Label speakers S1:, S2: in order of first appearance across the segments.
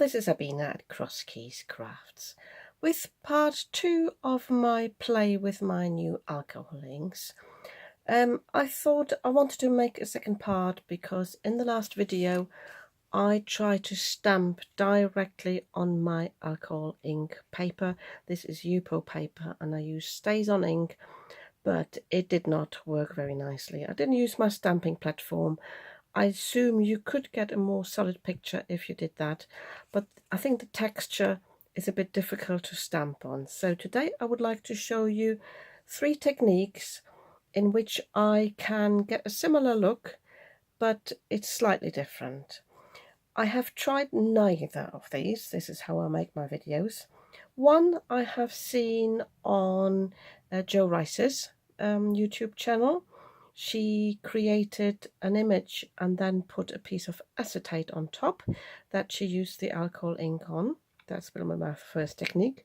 S1: this is Sabina at Cross Keys Crafts with part 2 of my play with my new alcohol inks. I thought I wanted to make a second part because in the last video I tried to stamp directly on my alcohol ink paper. This is Yupo paper and I use StazOn ink, but it did not work very nicely. I didn't use my stamping platform. I assume you could get a more solid picture if you did that, but I think the texture is a bit difficult to stamp on. So today I would like to show you 3 techniques in which I can get a similar look, but it's slightly different. I have tried neither of these. This is how I make my videos. One I have seen on Jo Rice's YouTube channel. She created an image and then put a piece of acetate on top that she used the alcohol ink on. That's been my first technique.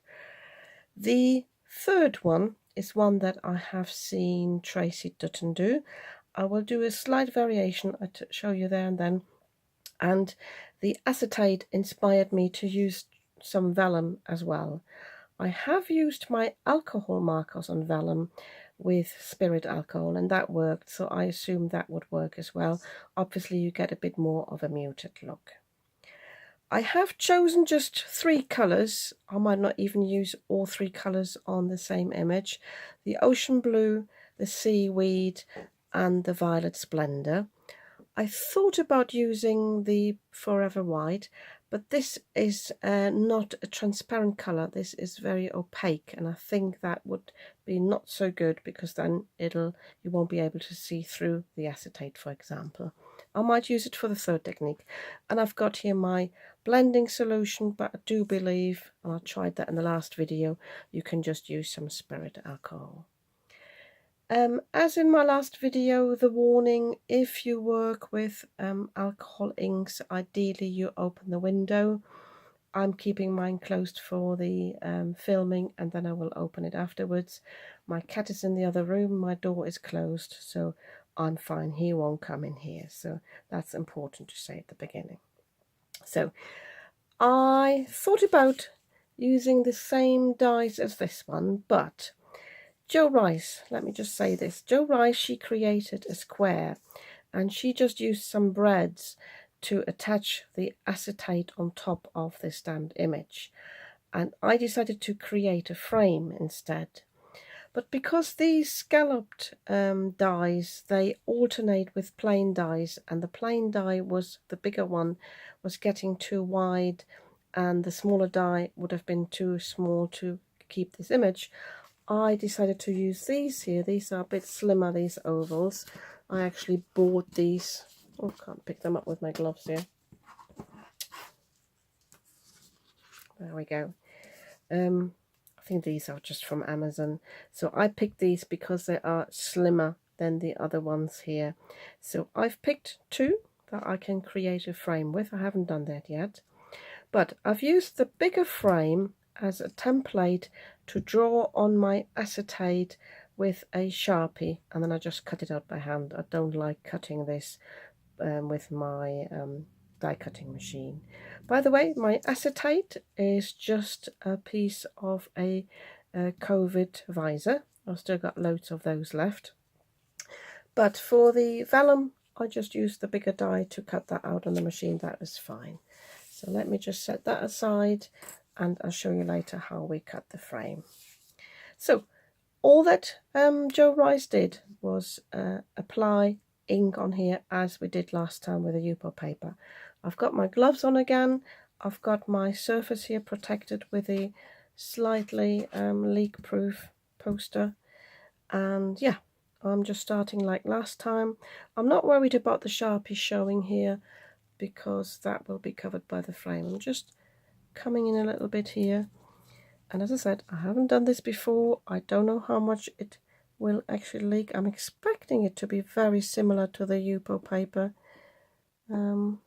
S1: The third one is one that I have seen Tracy Dutton do. I will do a slight variation to show you there and then. And the acetate inspired me to use some vellum as well. I have used my alcohol markers on vellum with spirit alcohol and that worked, so I assume that would work as well. Obviously you get a bit more of a muted look. I have chosen just 3 colours. I might not even use all 3 colours on the same image. The ocean blue, the seaweed and the violet splendor. I thought about using the forever white, but this is not a transparent color. This is very opaque, and I think that would be not so good because then you won't be able to see through the acetate, for example. I might use it for the third technique. And I've got here my blending solution, but I do believe, and I tried that in the last video, you can just use some spirit alcohol. As in my last video, the warning: if you work with alcohol inks, ideally you open the window. I'm keeping mine closed for the filming, and then I will open it afterwards. My cat is in the other room, my door is closed, so I'm fine. He won't come in here, so that's important to say at the beginning. So I thought about using the same dies as this one, but Jo Rice, let me just say this. Jo Rice, she created a square and she just used some breads to attach the acetate on top of the stamped image. And I decided to create a frame instead. But because these scalloped dies, they alternate with plain dies, and the plain die was, the bigger one, was getting too wide and the smaller die would have been too small to keep this image. I decided to use these here. These are a bit slimmer, these ovals. I actually bought these. Oh, can't pick them up with my gloves here. There we go. I think these are just from Amazon. So I picked these because they are slimmer than the other ones here. So I've picked 2 that I can create a frame with. I haven't done that yet. But I've used the bigger frame as a template to draw on my acetate with a Sharpie, and then I just cut it out by hand. I don't like cutting this with my die cutting machine. By the way, my acetate is just a piece of a COVID visor. I've still got loads of those left. But for the vellum, I just used the bigger die to cut that out on the machine. That is fine. So let me just set that aside, and I'll show you later how we cut the frame. So all that Jo Rice did was apply ink on here as we did last time with the Yupo paper. I've got my gloves on again. I've got my surface here protected with a slightly leak-proof poster. And yeah, I'm just starting like last time. I'm not worried about the Sharpie showing here because that will be covered by the frame. I'm just coming in a little bit here, and as I said, I haven't done this before. I don't know how much it will actually leak. I'm expecting it to be very similar to the Yupo paper, so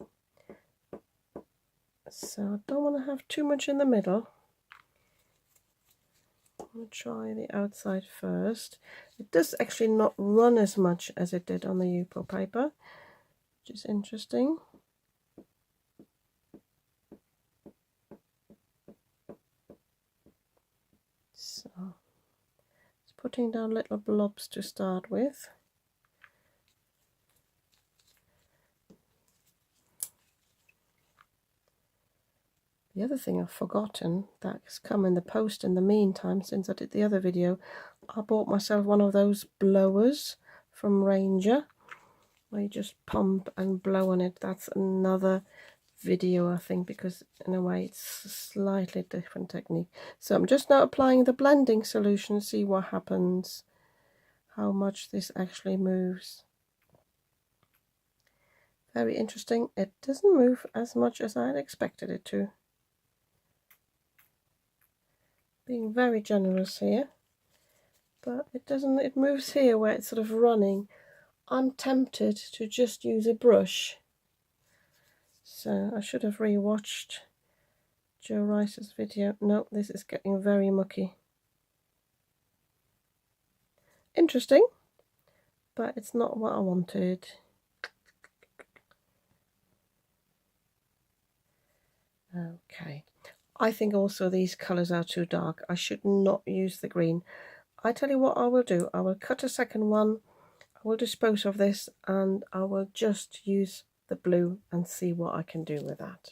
S1: I don't want to have too much in the middle. I'm going to try the outside first. It does actually not run as much as it did on the Yupo paper, which is interesting. putting down little blobs to start with. The other thing I've forgotten that has come in the post in the meantime since I did the other video, I bought myself one of those blowers from Ranger where you just pump and blow on it. That's another video, I think, because in a way it's a slightly different technique. So I'm just now applying the blending solution, see what happens, how much this actually moves. Very interesting. It doesn't move as much as I had expected it to. Being very generous here, but it doesn't. It moves here where it's sort of running. I'm tempted to just use a brush, so I should have re-watched Joe Rice's video. No, this is getting very mucky. Interesting, but it's not what I wanted. Okay, I think also these colours are too dark. I should not use the green. I tell you what I will do. I will cut a second one. I will dispose of this and I will just use the blue and see what I can do with that.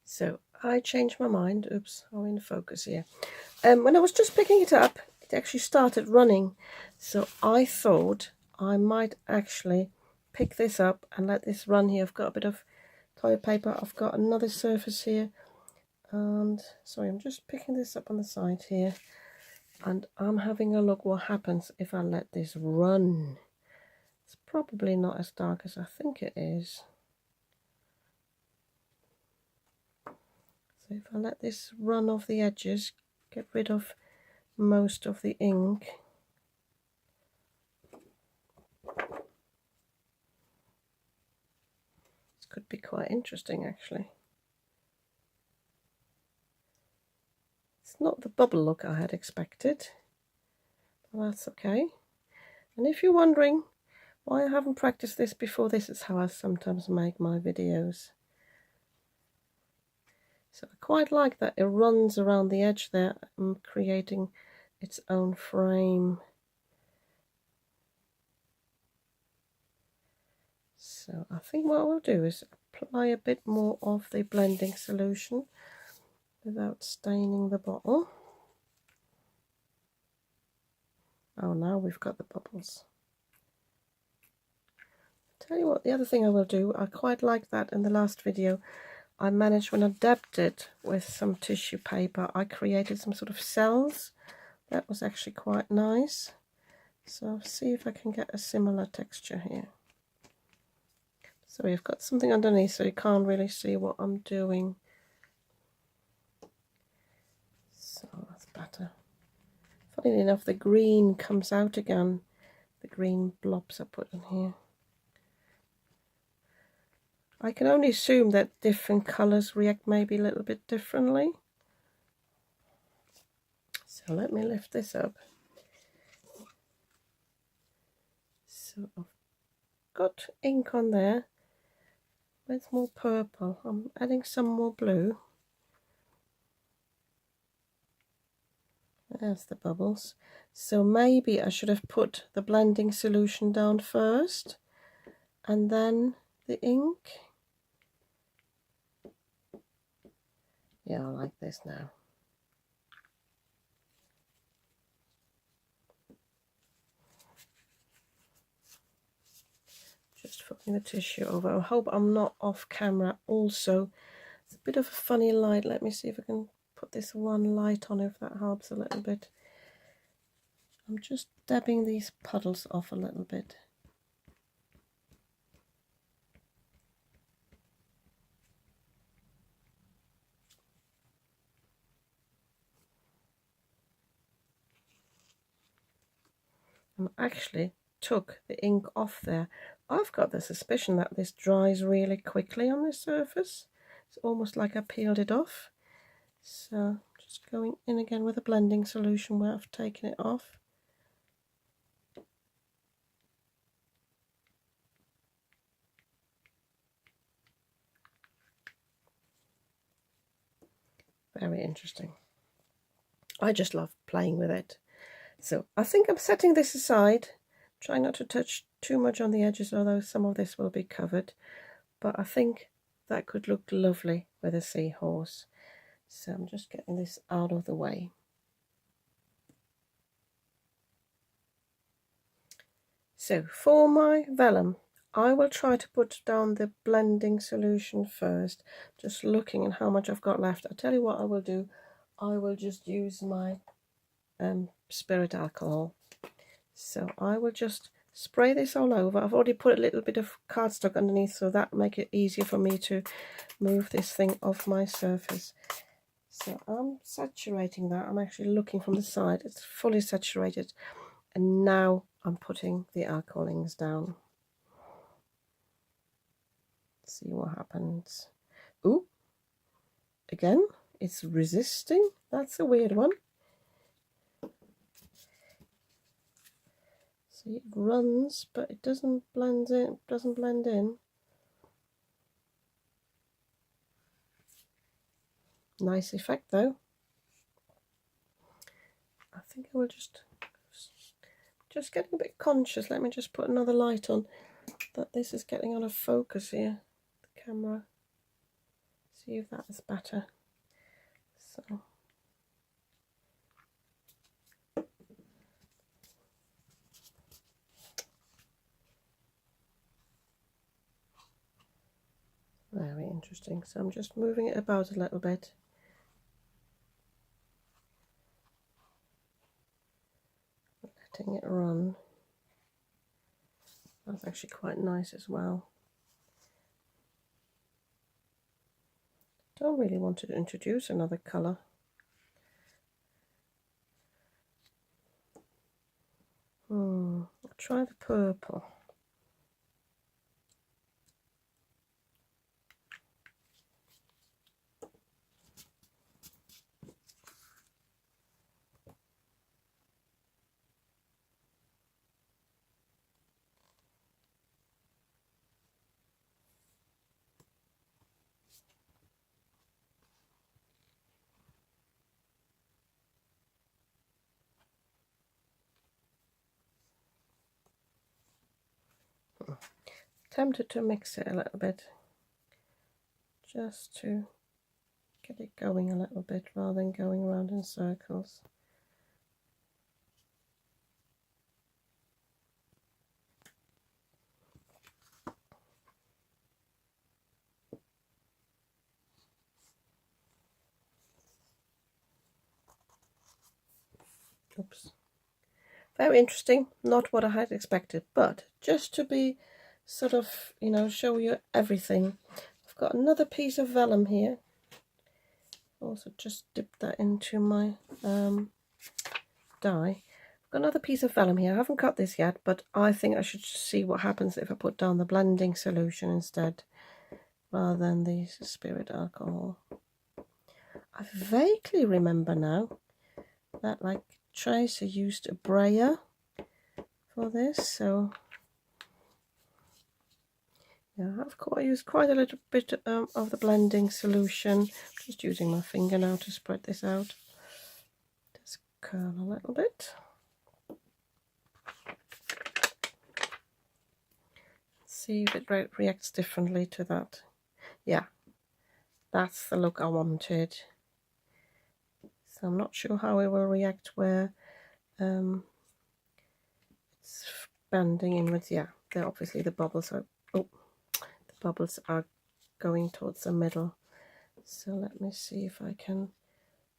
S1: So I changed my mind. Oops, I'm in focus here. When I was just picking it up, it actually started running. So I thought I might actually pick this up and let this run here. I've got a bit of toilet paper. I've got another surface here. And sorry, I'm just picking this up on the side here. And I'm having a look what happens if I let this run. It's probably not as dark as I think it is. So if I let this run off the edges, get rid of most of the ink. This could be quite interesting actually. It's not the bubble look I had expected, but that's okay. And if you're wondering why I haven't practiced this before, this is how I sometimes make my videos. So I quite like that it runs around the edge there, creating its own frame. So I think what we'll do is apply a bit more of the blending solution without staining the bottle. Oh, now we've got the bubbles. Tell you what, the other thing I will do, I quite like that in the last video, I managed when I dabbed it with some tissue paper, I created some sort of cells. That was actually quite nice. So I'll see if I can get a similar texture here. So we've got something underneath so you can't really see what I'm doing. So that's better. Funnily enough, the green comes out again, the green blobs I put in here. I can only assume that different colours react maybe a little bit differently. So let me lift this up. So I've got ink on there with more purple. I'm adding some more blue. There's the bubbles. So maybe I should have put the blending solution down first and then the ink. Yeah, I like this now. Just flipping the tissue over. I hope I'm not off camera also. It's a bit of a funny light. Let me see if I can put this one light on, if that helps a little bit. I'm just dabbing these puddles off a little bit. I actually took the ink off there. I've got the suspicion that this dries really quickly on this surface. It's almost like I peeled it off. So just going in again with a blending solution where I've taken it off. Very interesting. I just love playing with it. So I think I'm setting this aside, trying not to touch too much on the edges, although some of this will be covered. But I think that could look lovely with a seahorse. So I'm just getting this out of the way. So for my vellum, I will try to put down the blending solution first, just looking at how much I've got left. I'll tell you what I will do. I will just use my spirit alcohol. So I will just spray this all over. I've already put a little bit of cardstock underneath, so that make it easier for me to move this thing off my surface. So I'm saturating that. I'm actually looking from the side. It's fully saturated. And now I'm putting the alcoholings down. See what happens. Ooh, again, it's resisting. That's a weird one. See, it runs, but it doesn't blend in. Nice effect though. I think I will just getting a bit conscious. Let me just put another light on, that this is getting out of focus here, the camera. See if that is better. So very interesting. So I'm just moving it about a little bit. Letting it run. That's actually quite nice as well. Don't really want to introduce another colour. I'll try the purple. Tempted to mix it a little bit, just to get it going a little bit rather than going around in circles. Oops. Very interesting, not what I had expected, but just to be sort of, you know, show you everything. I've got another piece of vellum here. Also just dip that into my dye. I've got another piece of vellum here. I haven't cut this yet, but I think I should see what happens if I put down the blending solution instead, rather than the spirit alcohol. I vaguely remember now that, like, Tracer used a brayer for this, so yeah, I've used quite a little bit of the blending solution. Just using my finger now to spread this out. Just curl a little bit. See if it reacts differently to that. Yeah, that's the look I wanted. So I'm not sure how it will react where it's bending inwards. Yeah, they're obviously the bubbles are. Oh, the bubbles are going towards the middle. So let me see if I can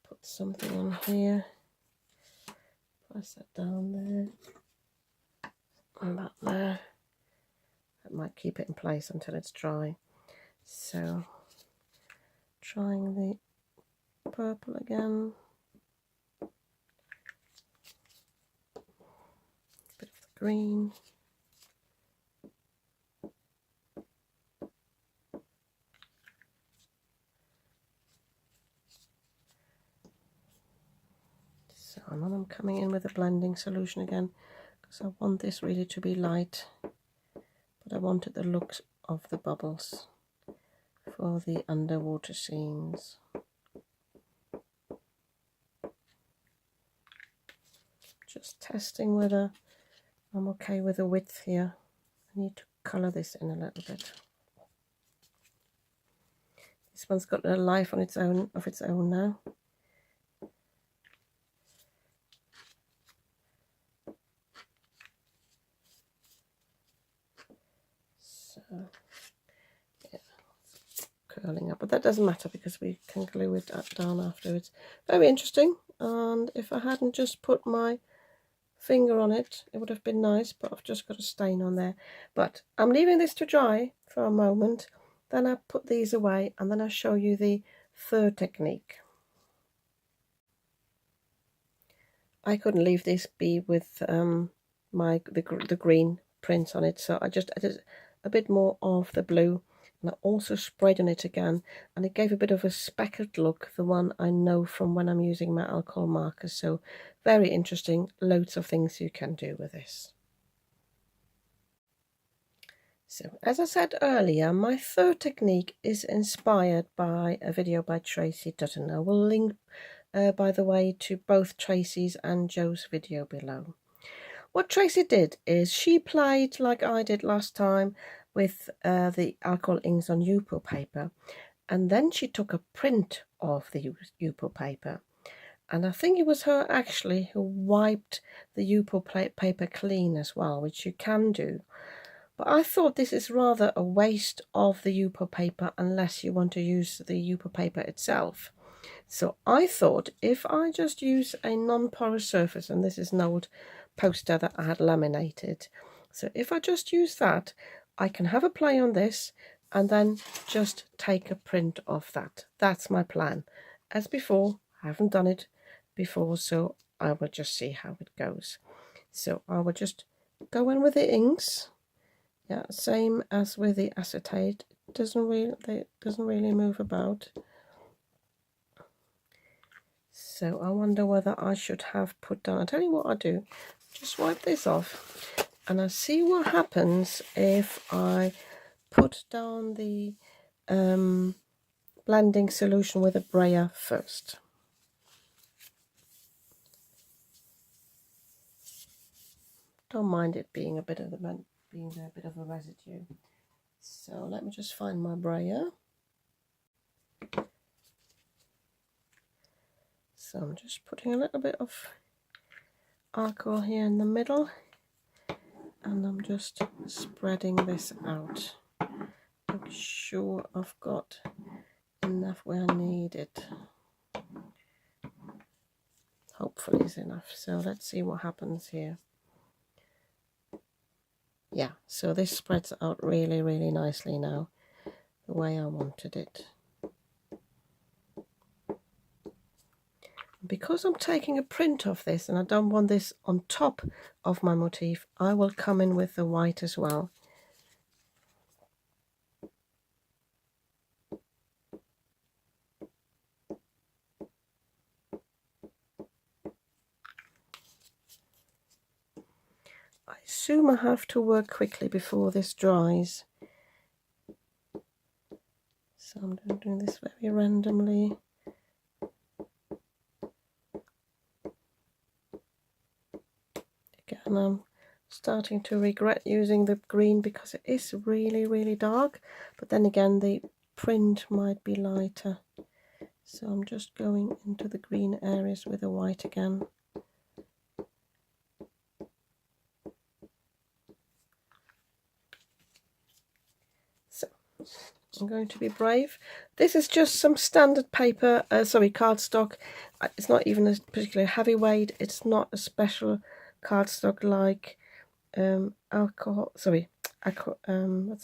S1: put something on here. Press that down there and that there. That might keep it in place until it's dry. So trying the purple again. Bit of the green. So and then I'm coming in with a blending solution again, because I want this really to be light, but I wanted the looks of the bubbles for the underwater scenes. just testing whether I'm okay with the width here. I need to colour this in a little bit. This one's got a life on its own of its own now. So yeah, curling up, but that doesn't matter because we can glue it down afterwards. Very interesting. And if I hadn't just put my finger on it, it would have been nice, but I've just got a stain on there. But I'm leaving this to dry for a moment, then I put these away, and then I'll show you the third technique. I couldn't leave this be with the green print on it, so I just added a bit more of the blue, and I also sprayed on it again, and it gave a bit of a speckled look, the one I know from when I'm using my alcohol markers. So very interesting, loads of things you can do with this. So as I said earlier, my third technique is inspired by a video by Tracy Dutton. I will link by the way to both Tracy's and Joe's video below. What Tracy did is she played like I did last time with the alcohol inks on Yupo paper, and then she took a print of the Yupo paper, and I think it was her actually who wiped the Yupo paper clean as well, which you can do. But I thought this is rather a waste of the Yupo paper unless you want to use the Yupo paper itself. So I thought if I just use a non-porous surface, and this is an old poster that I had laminated, so if I just use that, I can have a play on this and then just take a print of that. That's my plan. As before, I haven't done it before, so I will just see how it goes. So I will just go in with the inks. Yeah, same as with the acetate. It doesn't really move about. So I wonder whether I should have put down, I'll tell you what I'll do, just wipe this off and I'll see what happens if I put down the blending solution with a brayer first. Don't mind it being a bit of a residue. So let me just find my brayer. So I'm just putting a little bit of alcohol here in the middle, and I'm just spreading this out. Make sure I've got enough where I need it. Hopefully it's enough. So let's see what happens here. Yeah, so this spreads out really, really nicely now, the way I wanted it. Because I'm taking a print of this and I don't want this on top of my motif, I will come in with the white as well. I assume I have to work quickly before this dries. So I'm doing this very randomly. Again, I'm starting to regret using the green because it is really, really dark. But then again, the print might be lighter. So I'm just going into the green areas with the white again. So I'm going to be brave. This is just some standard paper, cardstock. It's not even a particularly heavyweight. It's not a special cardstock like what's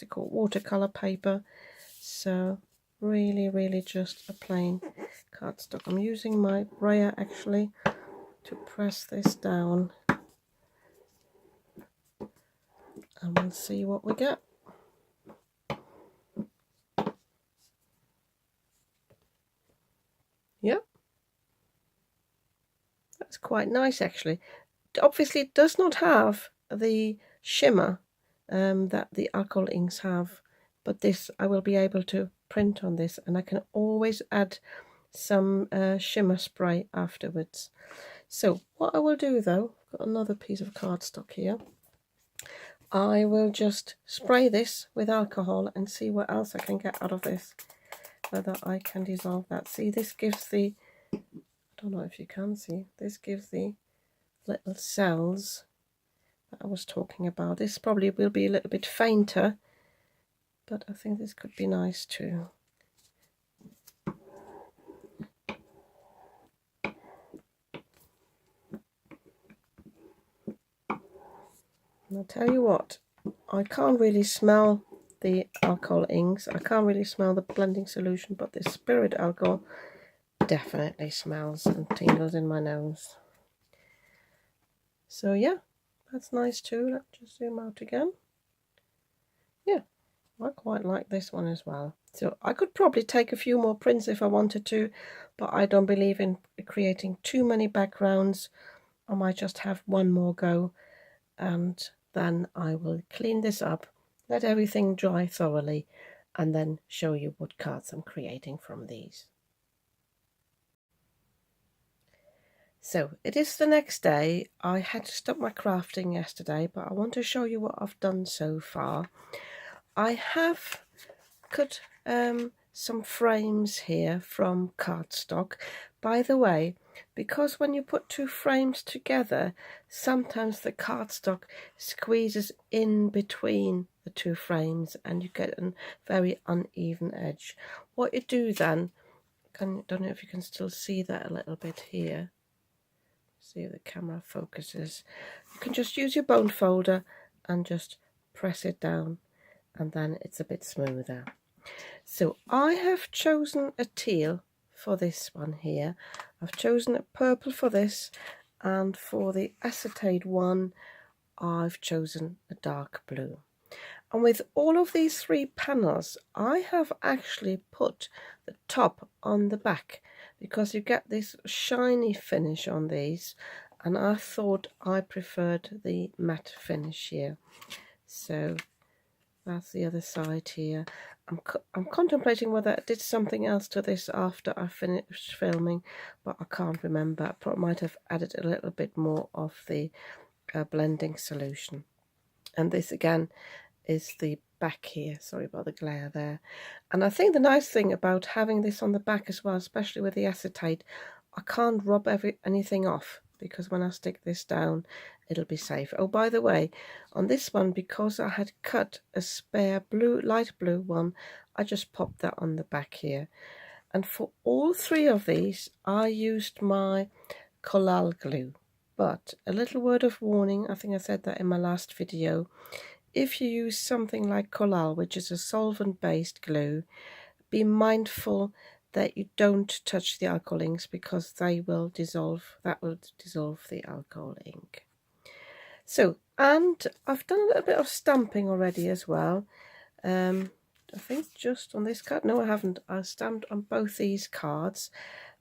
S1: it called, watercolor paper. So really, really just a plain cardstock. I'm using my brayer actually to press this down, and we'll see what we get. Yep, that's quite nice actually. Obviously it does not have the shimmer that the alcohol inks have, but this I will be able to print on this, and I can always add some shimmer spray afterwards. So what I will do though, I've got another piece of cardstock here. I will just spray this with alcohol and see what else I can get out of this, whether I can dissolve that. See, this gives the, I don't know if you can see, this gives the little cells that I was talking about. This probably will be a little bit fainter, but I think this could be nice too. And I'll tell you what, I can't really smell the alcohol inks. I can't really smell the blending solution, but the spirit alcohol definitely smells and tingles in my nose. So yeah, that's nice too. Let's just zoom out again. Yeah, I quite like this one as well. So I could probably take a few more prints if I wanted to, but I don't believe in creating too many backgrounds. I might just have one more go, and then I will clean this up, let everything dry thoroughly, and then show you what cards I'm creating from these. So it is the next day. I had to stop my crafting yesterday, but I want to show you what I've done so far. I have cut some frames here from cardstock. By the way, because when you put two frames together, sometimes the cardstock squeezes in between the two frames and you get a very uneven edge. What you do then, I don't know if you can still see that a little bit here. See if the camera focuses. You can just use your bone folder and just press it down, and then it's a bit smoother. So I have chosen a teal for this one here. I've chosen a purple for this, and for the acetate one I've chosen a dark blue. And with all of these three panels, I have actually put the top on the back because you get this shiny finish on these, and I thought I preferred the matte finish here. So that's the other side here. I'm contemplating whether I did something else to this after I finished filming, but I can't remember. I probably might have added a little bit more of the blending solution. And this again is the back here. Sorry about the glare there. And I think the nice thing about having this on the back as well, especially with the acetate, I can't rub anything off, because when I stick this down it'll be safe. Oh, by the way, on this one, because I had cut a spare blue, light blue one, I just popped that on the back here. And for all three of these I used my collal glue. But a little word of warning, I think I said that in my last video, if you use something like collal, which is a solvent-based glue, be mindful that you don't touch the alcohol inks, because they will dissolve. That will dissolve the alcohol ink. So, and I've done a little bit of stamping already as well. I think just on this card. No, I haven't. I stamped on both these cards.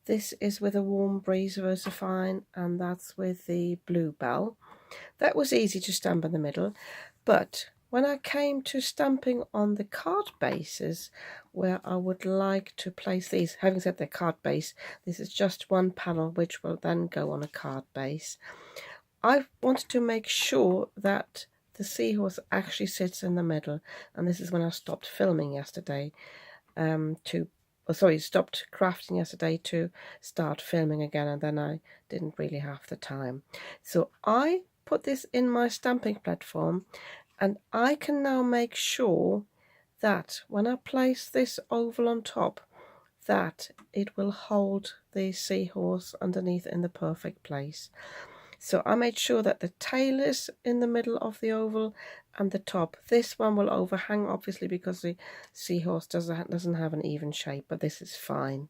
S1: This is with a Warm Breeze VersaFine, and that's with the Bluebell. That was easy to stamp in the middle, but when I came to stamping on the card bases, where I would like to place these, having said the card base, this is just one panel which will then go on a card base. I wanted to make sure that the seahorse actually sits in the middle, and this is when I stopped filming yesterday stopped crafting yesterday to start filming again, and then I didn't really have the time. So I put this in my stamping platform, and I can now make sure that when I place this oval on top, that it will hold the seahorse underneath in the perfect place. So I made sure that the tail is in the middle of the oval and the top. This one will overhang, obviously, because the seahorse doesn't have an even shape, but this is fine.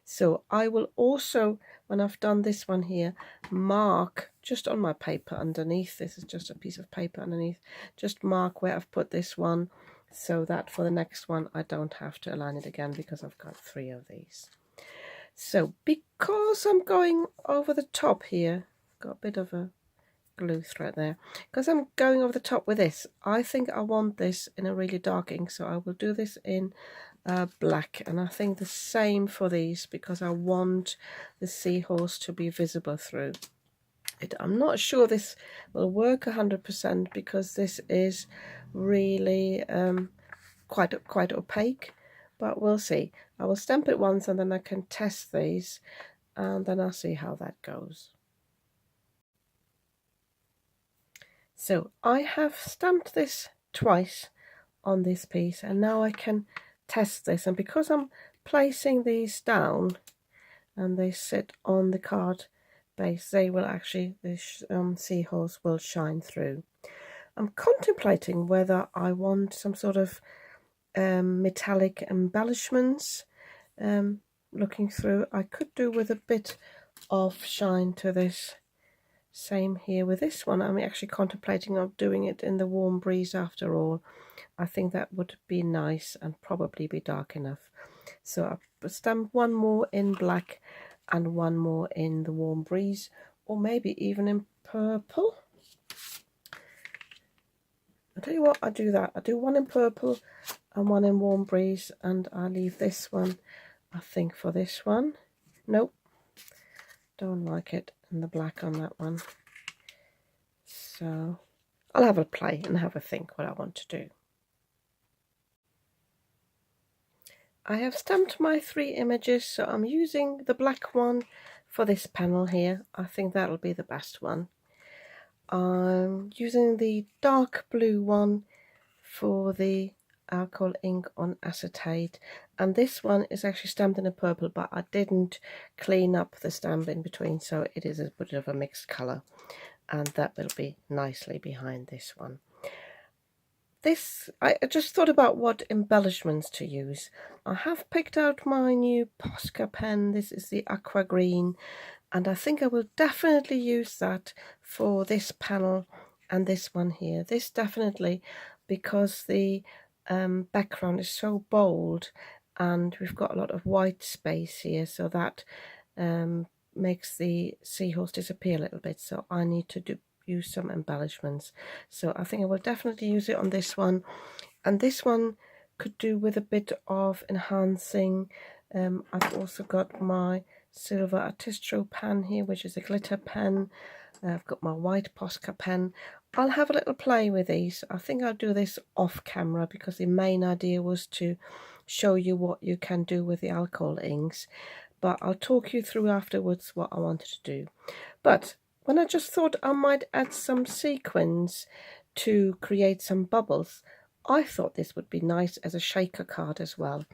S1: So I will also, when I've done this one here, mark just on my paper underneath. This is just a piece of paper underneath. Just mark where I've put this one, so that for the next one I don't have to align it again, because I've got 3 of these. So because I'm going over the top here, got a bit of a glue thread there, because I'm going over the top with this, I think I want this in a really dark ink, so I will do this in black, and I think the same for these because I want the seahorse to be visible through it. I'm not sure this will work 100% because this is really quite opaque, but we'll see. I will stamp it once and then I can test these and then I'll see how that goes. So I have stamped this twice on this piece and now I can test this, and because I'm placing these down and they sit on the card base, they will actually, this seahorse will shine through. I'm contemplating whether I want some sort of metallic embellishments looking through. I could do with a bit of shine to this. Same here with this one. I'm actually contemplating of doing it in the Warm Breeze after all. I think that would be nice and probably be dark enough. So I'll stamp one more in black and one more in the Warm Breeze, or maybe even in purple. I'll tell you what, I do that. I do one in purple and one in Warm Breeze, and I leave this one, I think, for this one. Nope, don't like it in the black on that one. So I'll have a play and have a think what I want to do. I have stamped my 3 images, so I'm using the black one for this panel here. I think that'll be the best one. I'm using the dark blue one for the alcohol ink on acetate, and this one is actually stamped in a purple, but I didn't clean up the stamp in between, so it is a bit of a mixed colour, and that will be nicely behind this one. I just thought about what embellishments to use. I have picked out my new Posca pen. This is the aqua green, and I think I will definitely use that for this panel and this one here. This definitely, because the background is so bold and we've got a lot of white space here, so that makes the seahorse disappear a little bit, so I need to use some embellishments. So I think I will definitely use it on this one, and this one could do with a bit of enhancing. I've also got my silver Artistro pen here, which is a glitter pen. I've got my white Posca pen. I'll have a little play with these. I think I'll do this off camera because the main idea was to show you what you can do with the alcohol inks, but I'll talk you through afterwards what I wanted to do. But when I just thought I might add some sequins to create some bubbles, I thought this would be nice as a shaker card as well.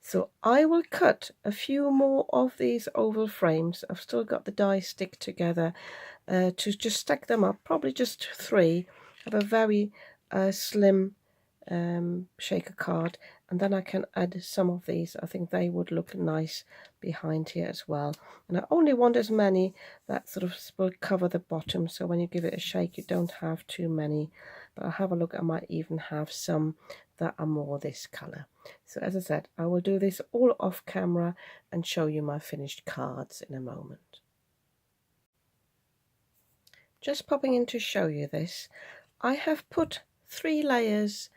S1: So I will cut a few more of these oval frames. I've still got the die stick together to just stack them up, probably just 3. Have a very slim shaker card, and then I can add some of these. I think they would look nice behind here as well, and I only want as many that sort of will cover the bottom, so when you give it a shake you don't have too many. But I'll have a look. I might even have some that are more this color. So as I said, I will do this all off camera and show you my finished cards in a moment. Just popping in to show you this, I have put 3 layers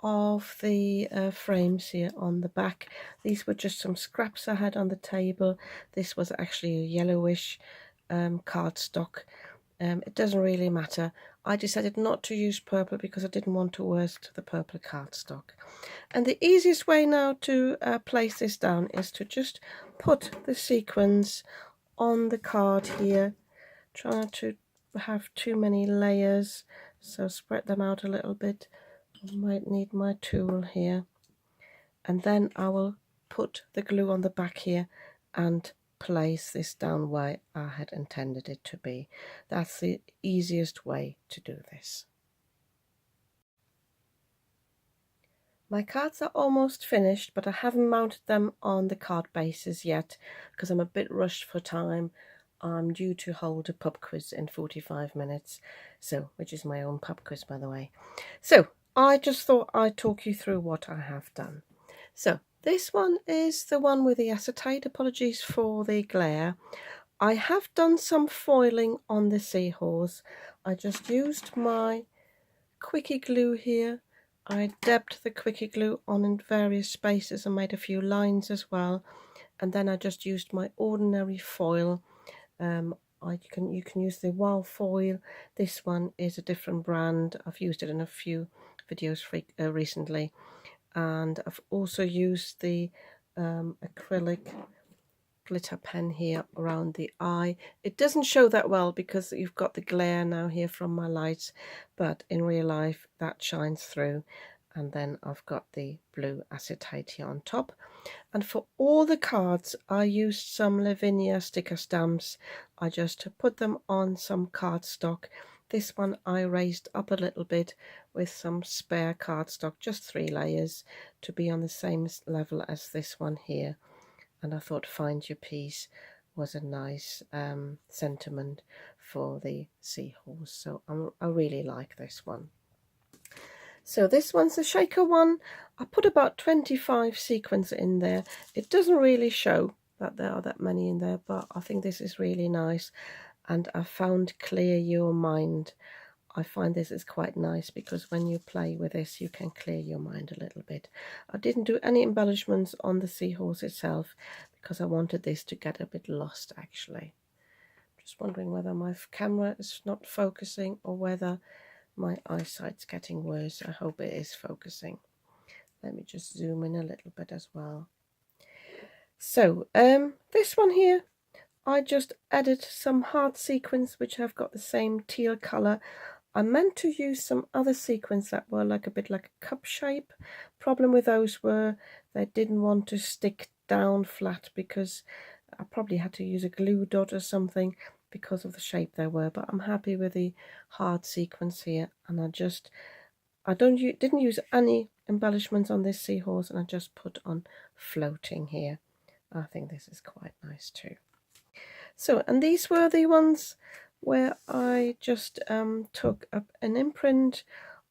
S1: of the frames here on the back. These were just some scraps I had on the table. This was actually a yellowish cardstock. It doesn't really matter. I decided not to use purple because I didn't want to waste the purple cardstock. And the easiest way now to place this down is to just put the sequins on the card here. Try not to have too many layers, so spread them out a little bit. I might need my tool here, and then I will put the glue on the back here and place this down where I had intended it to be. That's the easiest way to do this. My cards are almost finished, but I haven't mounted them on the card bases yet because I'm a bit rushed for time. I'm due to hold a pub quiz in 45 minutes, which is my own pub quiz, by the way. So I just thought I'd talk you through what I have done. So this one is the one with the acetate. Apologies for the glare. I have done some foiling on the seahorse. I just used my quickie glue here. I dabbed the quickie glue on in various spaces and made a few lines as well, and then I just used my ordinary foil. You can use the Wow foil. This one is a different brand. I've used it in a few videos recently, and I've also used the acrylic glitter pen here around the eye. It doesn't show that well because you've got the glare now here from my lights, but in real life that shines through. And then I've got the blue acetate here on top. And for all the cards I used some Lavinia sticker stamps. I just put them on some cardstock. This one I raised up a little bit with some spare cardstock, just 3 layers, to be on the same level as this one here. And I thought Find Your Peace was a nice sentiment for the seahorse. So I really like this one. So this one's a shaker one. I put about 25 sequins in there. It doesn't really show that there are that many in there, but I think this is really nice. And I found Clear Your Mind. I find this is quite nice because when you play with this, you can clear your mind a little bit. I didn't do any embellishments on the seahorse itself because I wanted this to get a bit lost actually. Just wondering whether my camera is not focusing or whether my eyesight's getting worse. I hope it is focusing. Let me just zoom in a little bit as well. So this one here, I just added some heart sequins which have got the same teal color. I meant to use some other sequins that were like a bit like a cup shape. Problem with those were they didn't want to stick down flat because I probably had to use a glue dot or something because of the shape they were. But I'm happy with the heart sequence here, and I didn't use any embellishments on this seahorse, and I just put on floating here. I think this is quite nice too. So, and these were the ones where I just took up an imprint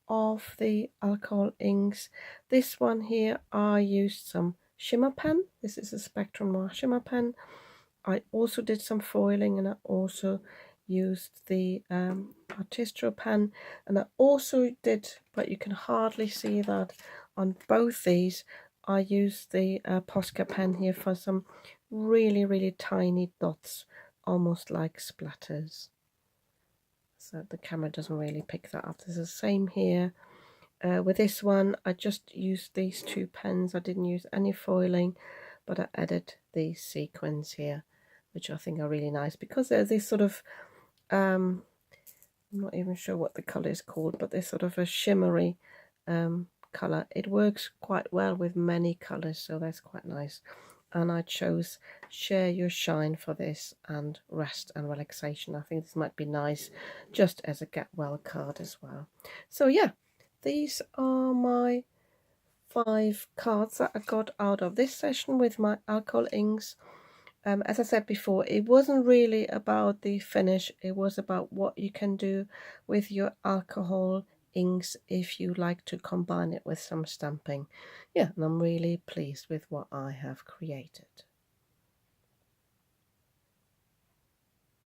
S1: of the alcohol inks. This one here I used some shimmer pen. This is a Spectrum Noir shimmer pen. I also did some foiling, and I also used the Artistro pen, and I also did, but you can hardly see that on both these, I used the Posca pen here for some really tiny dots, almost like splatters. So the camera doesn't really pick that up. There's the same here. With this one, I just used these 2 pens. I didn't use any foiling, but I added these sequins here, which I think are really nice because they're this sort of, I'm not even sure what the colour is called, but they're sort of a shimmery colour. It works quite well with many colours, so that's quite nice. And I chose Share Your Shine for this, and Rest and Relaxation. I think this might be nice just as a get well card as well. So yeah, these are my 5 cards that I got out of this session with my alcohol inks. As I said before, it wasn't really about the finish, it was about what you can do with your alcohol inks if you like to combine it with some stamping. Yeah, and I'm really pleased with what I have created.